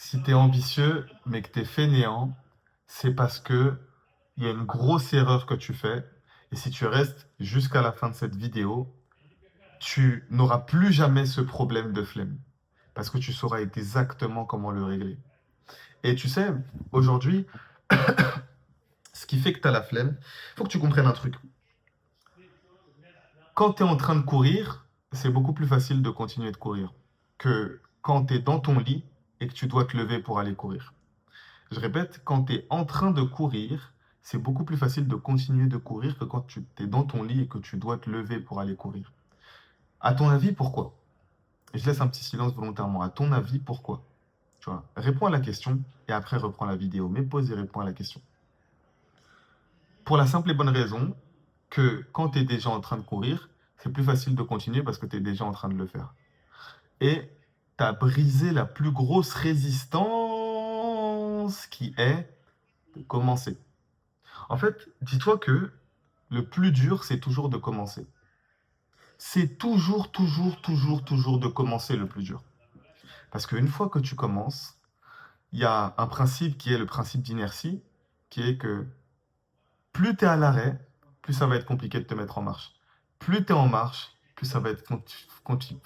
Si tu es ambitieux, mais que tu es fainéant, c'est parce que il y a une grosse erreur que tu fais. Et si tu restes jusqu'à la fin de cette vidéo, tu n'auras plus jamais ce problème de flemme. Parce que tu sauras exactement comment le régler. Et tu sais, aujourd'hui, ce qui fait que tu as la flemme, il faut que tu comprennes un truc. Quand tu es en train de courir, c'est beaucoup plus facile de continuer de courir que quand tu es dans ton lit et que tu dois te lever pour aller courir. Je répète, quand tu es en train de courir, c'est beaucoup plus facile de continuer de courir que quand tu es dans ton lit et que tu dois te lever pour aller courir. À ton avis, pourquoi? Je laisse un petit silence volontairement. À ton avis, pourquoi? Tu vois, réponds à la question et après reprends la vidéo. Mais pose et réponds à la question. Pour la simple et bonne raison que quand tu es déjà en train de courir, c'est plus facile de continuer parce que tu es déjà en train de le faire. Et tu as brisé la plus grosse résistance qui est de commencer. En fait, dis-toi que le plus dur, c'est toujours de commencer. C'est toujours de commencer le plus dur. Parce qu'une fois que tu commences, il y a un principe qui est le principe d'inertie, qui est que plus tu es à l'arrêt, plus ça va être compliqué de te mettre en marche. Plus tu es en marche, plus ça va être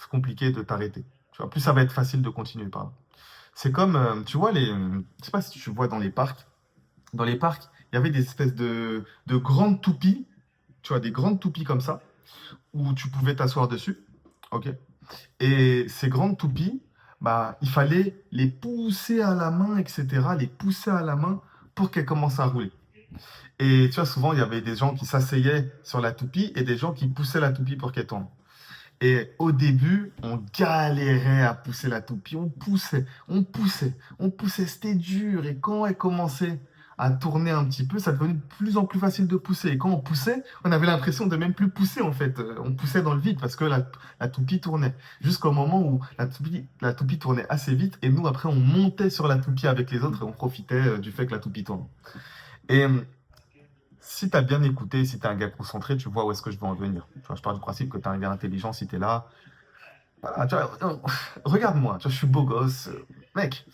compliqué de t'arrêter. Tu vois, plus ça va être facile de continuer, pardon. C'est comme, tu vois, je sais pas si tu vois dans les parcs. Dans les parcs, il y avait des espèces de grandes toupies, tu vois, des grandes toupies comme ça, où tu pouvais t'asseoir dessus. Ok. Et ces grandes toupies, bah, il fallait les pousser à la main, etc., les pousser à la main pour qu'elles commencent à rouler. Et tu vois, souvent, il y avait des gens qui s'asseyaient sur la toupie et des gens qui poussaient la toupie pour qu'elle tourne. Et au début, on galérait à pousser la toupie. On poussait, c'était dur. Et quand elle commençait à tourner un petit peu, ça devenait de plus en plus facile de pousser. Et quand on poussait, on avait l'impression de même plus pousser en fait. On poussait dans le vide parce que la toupie tournait. Jusqu'au moment où la toupie tournait assez vite. Et nous, après, on montait sur la toupie avec les autres et on profitait du fait que la toupie tourne. Et si tu as bien écouté, si tu es un gars concentré, tu vois où est-ce que je veux en venir. Tu vois, je pars du principe que tu es un gars intelligent si tu es là. Voilà, tu vois, regarde-moi, tu vois, je suis beau gosse. Mec,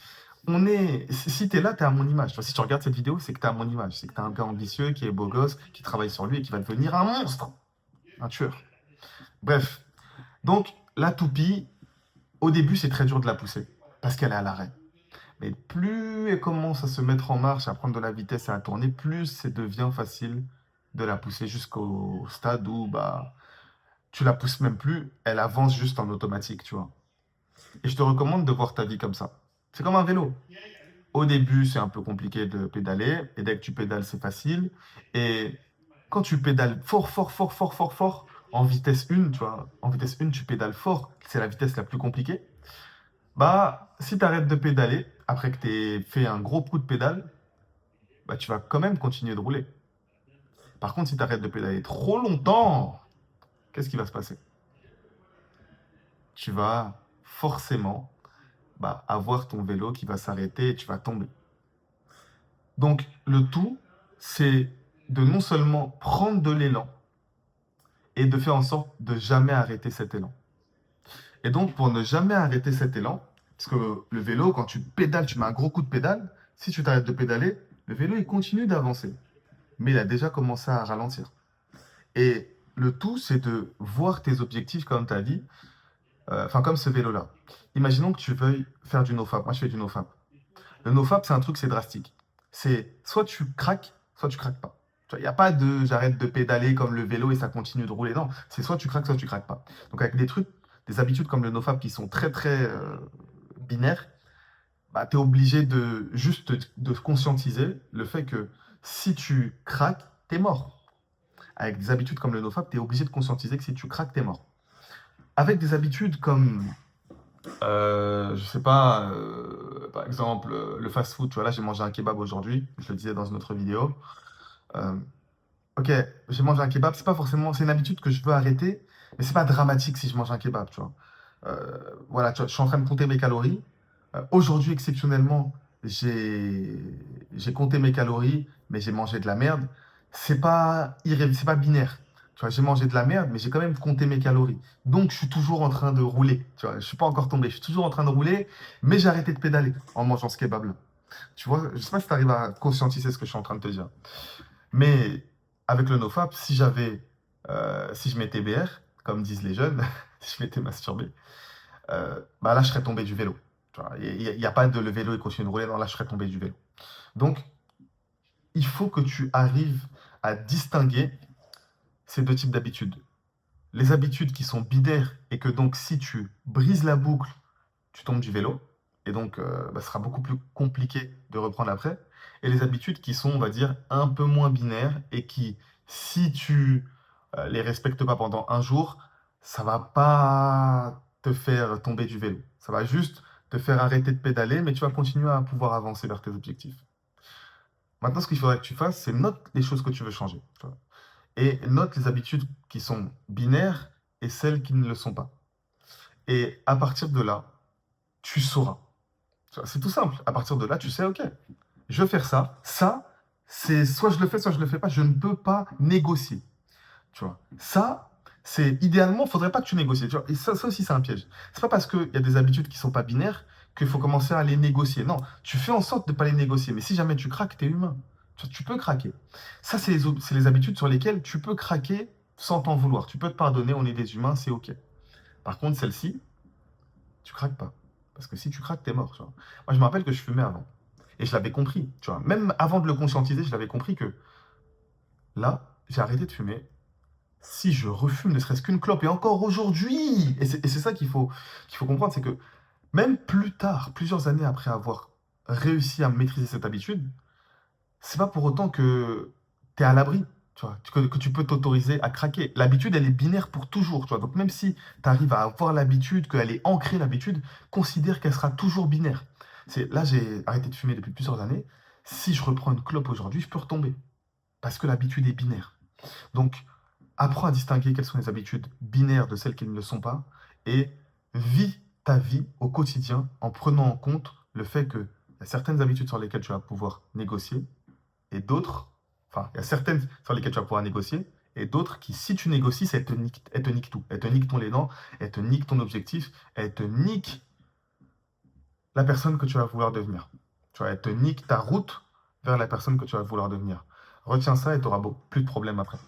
si tu es là, tu es à mon image. Tu vois, si tu regardes cette vidéo, c'est que tu es à mon image. C'est que tu es un gars ambitieux, qui est beau gosse, qui travaille sur lui et qui va devenir un monstre, un tueur. Bref, donc la toupie, au début, c'est très dur de la pousser parce qu'elle est à l'arrêt. Mais plus elle commence à se mettre en marche, à prendre de la vitesse et à tourner, plus ça devient facile de la pousser jusqu'au stade où bah, tu la pousses même plus, elle avance juste en automatique, tu vois. Et je te recommande de voir ta vie comme ça. C'est comme un vélo. Au début, c'est un peu compliqué de pédaler, et dès que tu pédales, c'est facile. Et quand tu pédales fort, en vitesse 1, tu vois, en vitesse 1, tu pédales fort, c'est la vitesse la plus compliquée. Bah, si tu arrêtes de pédaler, après que tu aies fait un gros coup de pédale, bah, tu vas quand même continuer de rouler. Par contre, si tu arrêtes de pédaler trop longtemps, qu'est-ce qui va se passer? Tu vas forcément bah, avoir ton vélo qui va s'arrêter et tu vas tomber. Donc, le tout, c'est de non seulement prendre de l'élan et de faire en sorte de jamais arrêter cet élan. Et donc, pour ne jamais arrêter cet élan, parce que le vélo, quand tu pédales, tu mets un gros coup de pédale, si tu t'arrêtes de pédaler, le vélo, il continue d'avancer. Mais il a déjà commencé à ralentir. Et le tout, c'est de voir tes objectifs, comme tu as dit, enfin, comme ce vélo-là. Imaginons que tu veuilles faire du nofap. Moi, je fais du nofap. Le nofap, c'est un truc, c'est drastique. C'est soit tu craques pas. Il n'y a pas de j'arrête de pédaler comme le vélo et ça continue de rouler. Non, c'est soit tu craques pas. Donc, avec des trucs, des habitudes comme le nofap qui sont très binaires, bah, tu es obligé de juste de conscientiser le fait que si tu craques, tu es mort. Avec des habitudes comme le nofap, tu es obligé de conscientiser que si tu craques, tu es mort. Avec des habitudes comme je sais pas, par exemple, le fast-food, tu vois, là, j'ai mangé un kebab aujourd'hui, je le disais dans une autre vidéo. Euh, ok, j'ai mangé un kebab, c'est pas forcément, c'est une habitude que je veux arrêter, mais c'est pas dramatique si je mange un kebab, tu vois. Voilà, tu vois, je suis en train de compter mes calories. Aujourd'hui, exceptionnellement, j'ai j'ai compté mes calories, mais j'ai mangé de la merde. C'est pas binaire. Tu vois, j'ai mangé de la merde, mais j'ai quand même compté mes calories. Donc, je suis toujours en train de rouler. Tu vois, je suis pas encore tombé. Je suis toujours en train de rouler, mais j'ai arrêté de pédaler en mangeant ce kebab-là. Tu vois, je sais pas si tu arrives à conscientiser ce que je suis en train de te dire. Mais avec le nofap, si je m'étais BR, comme disent les jeunes, si je m'étais masturbé, bah là, je serais tombé du vélo. Tu vois, il n'y a pas de le vélo et continue de rouler. Non, là, je serais tombé du vélo. Donc, il faut que tu arrives à distinguer ces deux types d'habitudes. Les habitudes qui sont binaires et que donc si tu brises la boucle, tu tombes du vélo et donc bah, ce sera beaucoup plus compliqué de reprendre après. Et les habitudes qui sont, on va dire, un peu moins binaires et qui, si tu les respectes pas pendant un jour, ça va pas te faire tomber du vélo. Ça va juste te faire arrêter de pédaler, mais tu vas continuer à pouvoir avancer vers tes objectifs. Maintenant, ce qu'il faudrait que tu fasses, c'est note les choses que tu veux changer. Tu vois. Et note les habitudes qui sont binaires et celles qui ne le sont pas. Et à partir de là, tu sauras. Tu vois, c'est tout simple. À partir de là, tu sais, ok, je veux faire ça. Ça, c'est soit je le fais, soit je le fais pas. Je ne peux pas négocier. Tu vois. Ça, c'est idéalement, il faudrait pas que tu négocies. Tu vois. Et ça aussi, c'est un piège. C'est pas parce qu'il y a des habitudes qui sont pas binaires qu'il faut commencer à les négocier. Non, tu fais en sorte de ne pas les négocier. Mais si jamais tu craques, tu es humain. Tu peux craquer. Ça, c'est les habitudes sur lesquelles tu peux craquer sans t'en vouloir. Tu peux te pardonner, on est des humains, c'est OK. Par contre, celle-ci, tu craques pas. Parce que si tu craques, t'es mort. Tu vois. Moi, je me rappelle que je fumais avant. Et je l'avais compris. Tu vois. Même avant de le conscientiser, je l'avais compris que là, j'ai arrêté de fumer. Si je refume ne serait-ce qu'une clope, et encore aujourd'hui, et c'est ça qu'il faut comprendre, c'est que même plus tard, plusieurs années après avoir réussi à maîtriser cette habitude, c'est pas pour autant que tu es à l'abri, tu vois, que tu peux t'autoriser à craquer. L'habitude, elle est binaire pour toujours, tu vois. Donc même si tu arrives à avoir l'habitude, qu'elle est ancrée l'habitude, considère qu'elle sera toujours binaire. Là, j'ai arrêté de fumer depuis plusieurs années. Si je reprends une clope aujourd'hui, je peux retomber. Parce que l'habitude est binaire. Donc, apprends à distinguer quelles sont les habitudes binaires de celles qui ne le sont pas et vis ta vie au quotidien en prenant en compte le fait qu'il y a certaines habitudes sur lesquelles tu vas pouvoir négocier et d'autres, enfin, il y a certaines sur lesquelles tu vas pouvoir négocier et d'autres qui, si tu négocies, elles te niquent tout. Elles te niquent ton élan, elles te niquent ton objectif, elles te niquent la personne que tu vas vouloir devenir. Tu vois, elles te niquent ta route vers la personne que tu vas vouloir devenir. Retiens ça et tu auras plus de problèmes après.